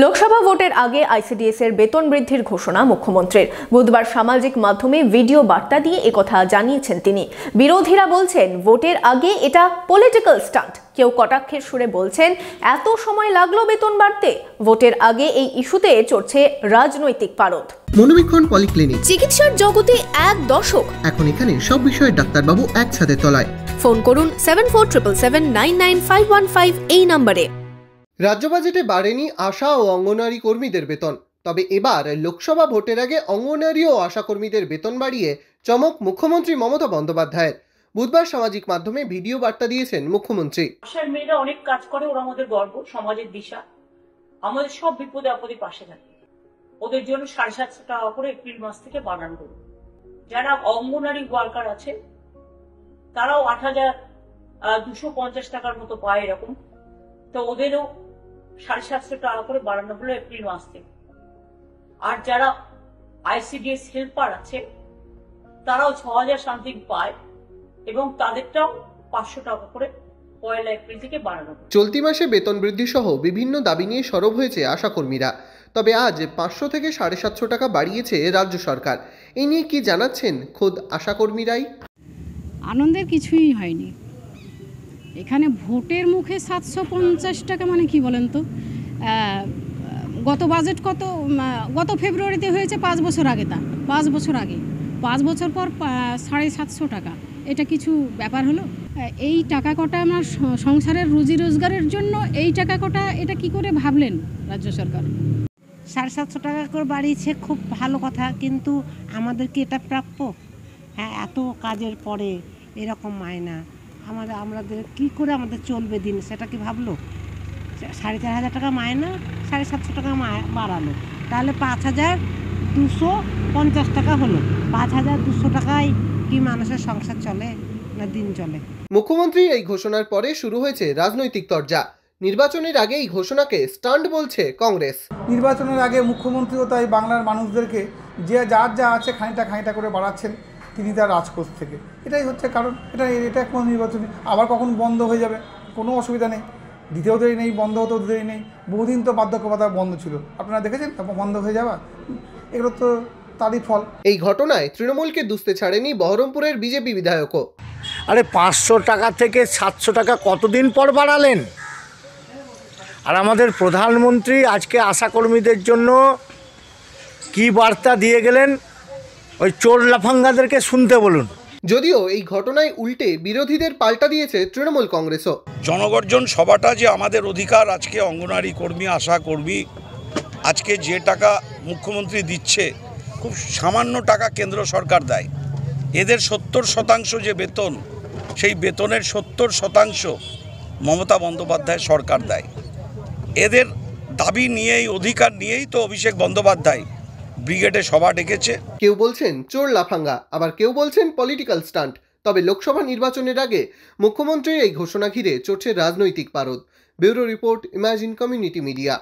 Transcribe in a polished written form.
লোকসভা ভোটের আগে আইসিডিএস এর বেতন বৃদ্ধির ঘোষণা মুখ্যমন্ত্রীর। বুধবার সামাজিক মাধ্যমে ভিডিও বার্তা দিয়ে একথা জানিয়েছেন তিনি। বিরোধীরা বলছেন ভোটের আগে এটা পলিটিক্যাল স্টান্ট। কেউ কটাক্ষের সুরে বলছেন এত সময় লাগলো বেতন বাড়তে। ভোটের আগে এই ইস্যুতে চড়ছে রাজনৈতিক পারদ। মনোবীক্ষণ পলিক্লিনিক, চিকিৎসার জগতে এক দশক। এখন এখানে সব বিষয়ে ডাক্তারবাবু একসাথে তলায়। ফোন করুন 7477799515 এই নম্বরে। রাজ্য বাজেটে বাড়েনি আশা ও অঙ্গনওয়াড়ি কর্মীদের বেতন। তবে এবার লোকসভা ভোটের আগে অঙ্গনওয়াড়ি ও আশা কর্মীদের বেতন বাড়িয়ে চমক মুখ্যমন্ত্রী মমতা বন্দ্যোপাধ্যায়ের। বুধবার সামাজিক মাধ্যমে ভিডিও বার্তা দিয়েছেন মুখ্যমন্ত্রী। আশার মেয়েরা অনেক কাজ করে, ওরা আমাদের গর্ব, সমাজের দিশা, আমাদের সব বিপদে আপদে পাশে থাকে। ওদের জন্য 750 টাকা করে এপ্রিল মাস থেকে বাড়ানো হলো। যারা অঙ্গনওয়াড়ি ওয়ার্কার আছে তারাও 8250 টাকার মতো পায় এরকম, তো ওদেরও 750 টাকা করে বাড়ানো হলো এপ্রিল মাস থেকে। আর যারা আইসিডিএস হেল্পার আছে তারাও 6000 সামথিং পায় এবং তাদেরটাও 500 টাকা করে 1 এপ্রিল থেকে বাড়ানো। চলতি মাসে বেতন বৃদ্ধি সহ বিভিন্ন দাবি নিয়ে সরব হয়েছে আশাকর্মীরা। তবে আজ 500 থেকে 750 টাকা বাড়িয়েছে রাজ্য সরকার। এই নিয়ে কি জানাচ্ছেন খোদ আশাকর্মীরাই? আনন্দের কিছুই হয়নি। এখানে ভোটের মুখে 750 টাকা মানে কি বলেন তো? গত বাজেট গত ফেব্রুয়ারিতে হয়েছে 5 বছর আগে, 5 বছর আগে, 5 বছর পর 750 টাকা। এটা কিছু ব্যাপার হলো? এই টাকা কটা আমার সংসারের রুজি রোজগারের জন্য এই টাকা কটা, এটা কি করে ভাবলেন রাজ্য সরকার? 750 টাকা করে বাড়িয়েছে, খুব ভালো কথা, কিন্তু আমাদের কি এটা প্রাপ্য? হ্যাঁ, এত কাজের পরে এরকম মায়না আমাদের কি করে আমাদের চলবে দিন, সেটা কি ভাবলো? 4500 টাকা মায়না, 750 টাকা বাড়ালো, তাহলে 5250 টাকা হলো। 5200 টাকায় কি মানুষের সংসার চলে না দিন চলে? মুখ্যমন্ত্রী এই ঘোষণার পরে শুরু হয়েছে রাজনৈতিক তরজা। নির্বাচনের আগে এই ঘোষণাকে স্টান্ট বলছে কংগ্রেস। নির্বাচনের আগে মুখ্যমন্ত্রীও তাই বাংলার মানুষদেরকে যে যার যা আছে খানিকটা করে বাড়াচ্ছেন তিনি তার রাজকোষ থেকে। এটাই হচ্ছে কারণ। এটা কোনো নির্বাচনী আবার কখন বন্ধ হয়ে যাবে কোনো অসুবিধা নেই, দিতেও দেরি নেই, বন্ধ হতেও দেরি নেই। বহুদিন তো বার্ধক্য ভাতা বন্ধ ছিল, আপনারা দেখেছেন, বন্ধ হয়ে যাওয়া, এগুলো তো তারই ফল। এই ঘটনায় তৃণমূলকে দুষতে ছাড়েনি বহরমপুরের বিজেপি বিধায়কও। আরে 500 টাকা থেকে 700 টাকা কতদিন পর বাড়ালেন? আর আমাদের প্রধানমন্ত্রী আজকে আশাকর্মীদের জন্য কি বার্তা দিয়ে গেলেন, ওই চোর লাফাঙ্গাদেরকে শুনতে বলুন। যদিও এই ঘটনায় উল্টে বিরোধীদের পাল্টা দিয়েছে তৃণমূল কংগ্রেসও। জনগর্জন সভাটা যে আমাদের অধিকার, আজকে অঙ্গনওয়াড়ি কর্মী, আশা কর্মী, আজকে যে টাকা মুখ্যমন্ত্রী দিচ্ছে খুব সামান্য টাকা কেন্দ্র সরকার দেয়। এদের 70% যে বেতন, সেই বেতনের 70% মমতা বন্দ্যোপাধ্যায় সরকার দেয়। এদের দাবি নিয়েই, অধিকার নিয়েই তো অভিষেক বন্দ্যোপাধ্যায় ব্রিগেডে সভা ডেকেছে। কেউ বলছেন চোর লাফাঙ্গা, আবার কেউ বলছেন পলিটিক্যাল স্টান্ট। তবে লোকসভা নির্বাচনের আগে মুখ্যমন্ত্রীর এই ঘোষণা ঘিরে চড়ছে রাজনৈতিক পারদ। Bureau report, imagine community media.